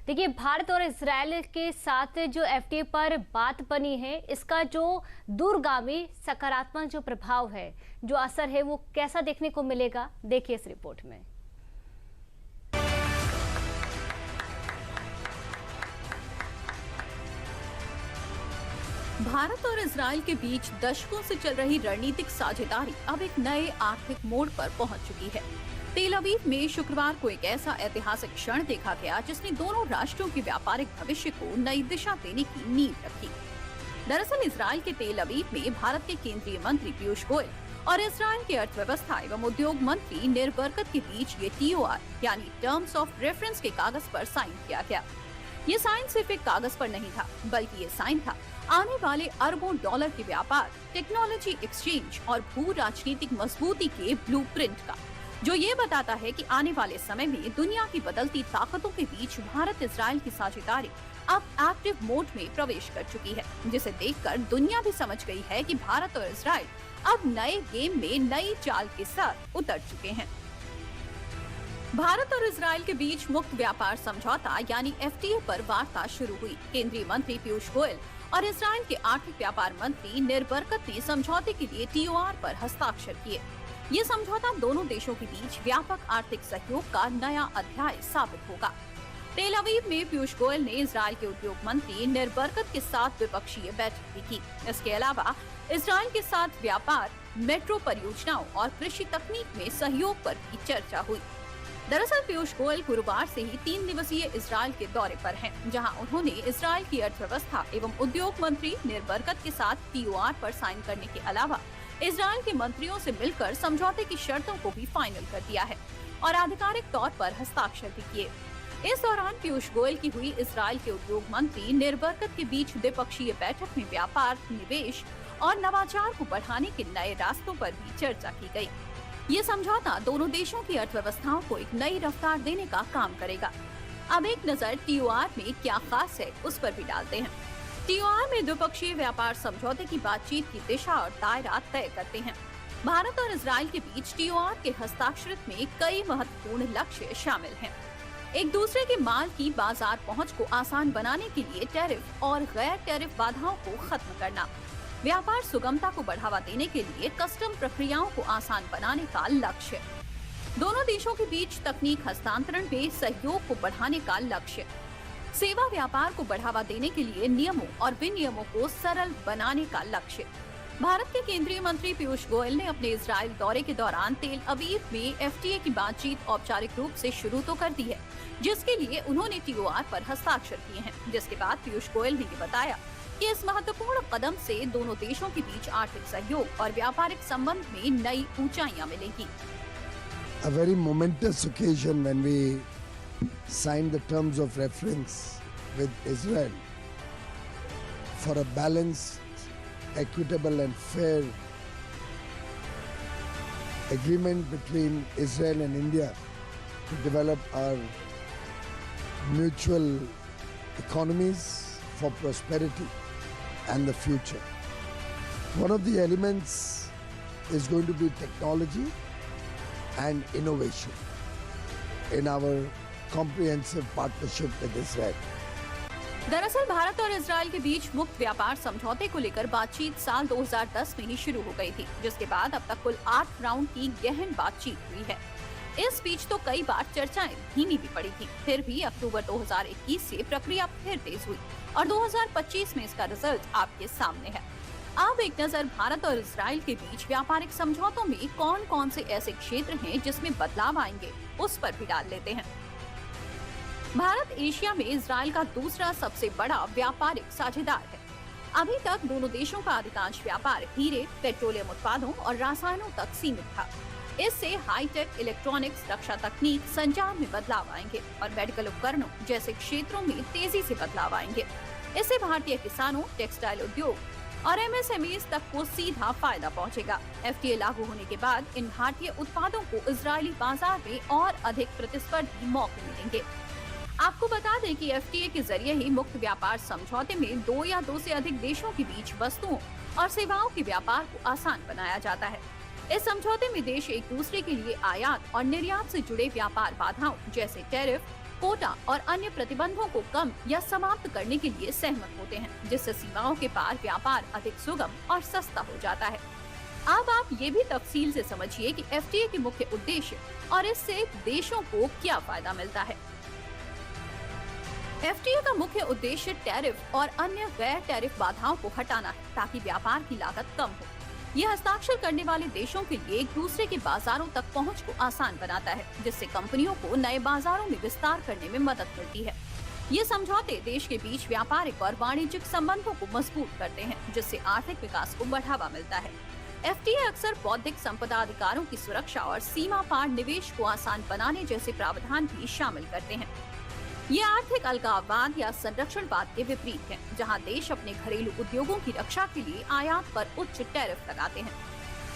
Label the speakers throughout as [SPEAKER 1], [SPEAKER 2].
[SPEAKER 1] देखिए, भारत और इजरायल के साथ जो एफटीए पर बात बनी है, इसका जो दूरगामी सकारात्मक जो प्रभाव है, जो असर है, वो कैसा देखने को मिलेगा, देखिए इस रिपोर्ट में।
[SPEAKER 2] भारत और इजरायल के बीच दशकों से चल रही रणनीतिक साझेदारी अब एक नए आर्थिक मोड़ पर पहुंच चुकी है। तेल अवीव में शुक्रवार को एक ऐसा ऐतिहासिक क्षण देखा गया जिसने दोनों राष्ट्रों के व्यापारिक भविष्य को नई दिशा देने की नींव रखी। दरअसल इजरायल के तेल अवीव में भारत के केंद्रीय मंत्री पीयूष गोयल और इजरायल के अर्थव्यवस्था एवं उद्योग मंत्री नीर बरकत के बीच ये TOR यानी टर्म्स ऑफ रेफरेंस के कागज पर साइन किया गया। ये साइन सिर्फ एक कागज पर नहीं था, बल्कि ये साइन था आने वाले अरबों डॉलर के व्यापार, टेक्नोलॉजी एक्सचेंज और भू राजनीतिक मजबूती के ब्लूप्रिंट का, जो ये बताता है कि आने वाले समय में दुनिया की बदलती ताकतों के बीच भारत इजरायल की साझेदारी अब एक्टिव मोड में प्रवेश कर चुकी है, जिसे देखकर दुनिया भी समझ गई है कि भारत और इजरायल अब नए गेम में नई चाल के साथ उतर चुके हैं। भारत और इजरायल के बीच मुक्त व्यापार समझौता यानी FTA पर वार्ता शुरू हुई। केंद्रीय मंत्री पीयूष गोयल और इजरायल के आर्थिक व्यापार मंत्री नीर बरकत ने समझौते के लिए TOR पर हस्ताक्षर किए। ये समझौता दोनों देशों के बीच व्यापक आर्थिक सहयोग का नया अध्याय साबित होगा। तेल अवीव में पीयूष गोयल ने इजरायल के उद्योग मंत्री नीर बरकत के साथ द्विपक्षीय बैठक भी की। इसके अलावा इजरायल के साथ व्यापार, मेट्रो परियोजनाओं और कृषि तकनीक में सहयोग पर भी चर्चा हुई। दरअसल पीयूष गोयल गुरुवार से ही 3 दिवसीय इजरायल के दौरे पर हैं, जहां उन्होंने इजरायल की अर्थव्यवस्था एवं उद्योग मंत्री नीर बरकत के साथ TOR पर साइन करने के अलावा इजरायल के मंत्रियों से मिलकर समझौते की शर्तों को भी फाइनल कर दिया है और आधिकारिक तौर पर हस्ताक्षर भी किए। इस दौरान पीयूष गोयल की हुई इजरायल के उद्योग मंत्री नीर बरकत के बीच द्विपक्षीय बैठक में व्यापार, निवेश और नवाचार को बढ़ाने के नए रास्तों पर भी चर्चा की गई। ये समझौता दोनों देशों की अर्थव्यवस्थाओं को एक नई रफ्तार देने का काम करेगा। अब एक नजर TOR में क्या खास है, उस पर भी डालते हैं। TOR में द्विपक्षीय व्यापार समझौते की बातचीत की दिशा और दायरा तय करते हैं। भारत और इजरायल के बीच TOR के हस्ताक्षरित में कई महत्वपूर्ण लक्ष्य शामिल हैं। एक दूसरे के माल की बाजार पहुंच को आसान बनाने के लिए टैरिफ और गैर टैरिफ बाधाओं को खत्म करना, व्यापार सुगमता को बढ़ावा देने के लिए कस्टम प्रक्रियाओं को आसान बनाने का लक्ष्य, दोनों देशों के बीच तकनीक हस्तांतरण में सहयोग को बढ़ाने का लक्ष्य, सेवा व्यापार को बढ़ावा देने के लिए नियमों और विनियमों को सरल बनाने का लक्ष्य। भारत के केंद्रीय मंत्री पीयूष गोयल ने अपने इजरायल दौरे के दौरान तेल अवीव में FTA की बातचीत औपचारिक रूप से शुरू तो कर दी है, जिसके लिए उन्होंने TOR पर हस्ताक्षर किए हैं। जिसके बाद पीयूष गोयल ने बताया कि इस महत्वपूर्ण कदम से दोनों देशों के बीच आर्थिक सहयोग और व्यापारिक संबंध में नई ऊंचाइयां मिलेंगी।
[SPEAKER 3] A very momentous occasion when we signed the terms of reference with Israel for a balanced, equitable and fair agreement between Israel and India to develop our mutual economies for prosperity and the future. One of the elements is going to be technology and innovation in our comprehensive partnership with Israel.
[SPEAKER 2] दरअसल भारत और Israel के बीच मुक्त व्यापार समझौते को लेकर बातचीत साल 2010 में ही शुरू हो गई थी, जिसके बाद अब तक कुल 8 राउंड की गहन बातचीत हुई है। इस बीच तो कई बार चर्चाएं धीमी भी पड़ी थी, फिर भी अक्टूबर 2021 से प्रक्रिया फिर तेज हुई और 2025 में इसका रिजल्ट आपके सामने है। अब एक नजर भारत और इजरायल के बीच व्यापारिक समझौतों में कौन कौन से ऐसे क्षेत्र हैं जिसमें बदलाव आएंगे, उस पर भी डाल लेते हैं। भारत एशिया में इजरायल का दूसरा सबसे बड़ा व्यापारिक साझेदार है। अभी तक दोनों देशों का अधिकांश व्यापार हीरे, पेट्रोलियम उत्पादों और रसायनों तक सीमित था। इससे हाईटेक, इलेक्ट्रॉनिक्स, रक्षा तकनीक, संचार में बदलाव आएंगे और मेडिकल उपकरणों जैसे क्षेत्रों में तेजी से बदलाव आएंगे। इससे भारतीय किसानों, टेक्सटाइल उद्योग और MSMEs तक को सीधा फायदा पहुंचेगा। FTA लागू होने के बाद इन भारतीय उत्पादों को इजरायली बाजार में और अधिक प्रतिस्पर्धी मौके मिलेंगे। आपको बता दें कि FTA के जरिए ही मुक्त व्यापार समझौते में 2 या 2 से अधिक देशों के बीच वस्तुओं और सेवाओं के व्यापार को आसान बनाया जाता है। इस समझौते में देश एक दूसरे के लिए आयात और निर्यात से जुड़े व्यापार बाधाओं जैसे टैरिफ कोटा और अन्य प्रतिबंधों को कम या समाप्त करने के लिए सहमत होते हैं, जिससे सीमाओं के पार व्यापार अधिक सुगम और सस्ता हो जाता है। अब आप ये भी तफसील से समझिए कि FTA के मुख्य उद्देश्य और इससे देशों को क्या फायदा मिलता है। FTA का मुख्य उद्देश्य टैरिफ और अन्य गैर टैरिफ बाधाओं को हटाना है, ताकि व्यापार की लागत कम हो। यह हस्ताक्षर करने वाले देशों के लिए एक दूसरे के बाजारों तक पहुंच को आसान बनाता है, जिससे कंपनियों को नए बाजारों में विस्तार करने में मदद मिलती है। ये समझौते देश के बीच व्यापारिक और वाणिज्यिक संबंधों को मजबूत करते हैं, जिससे आर्थिक विकास को बढ़ावा मिलता है। FTA अक्सर बौद्धिक संपदा अधिकारों की सुरक्षा और सीमा पार निवेश को आसान बनाने जैसे प्रावधान भी शामिल करते हैं। ये आर्थिक अलगाववाद या संरक्षणवाद के विपरीत है, जहां देश अपने घरेलू उद्योगों की रक्षा के लिए आयात पर उच्च टैरिफ लगाते हैं।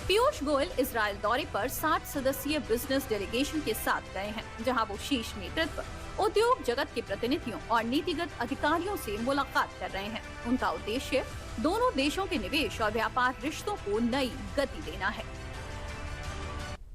[SPEAKER 2] पीयूष गोयल इजराइल दौरे पर 60 सदस्यीय बिजनेस डेलीगेशन के साथ गए हैं, जहां वो शीर्ष नेतृत्व, उद्योग जगत के प्रतिनिधियों और नीतिगत अधिकारियों से मुलाकात कर रहे हैं। उनका उद्देश्य दोनों देशों के निवेश और व्यापार रिश्तों को नई गति देना है।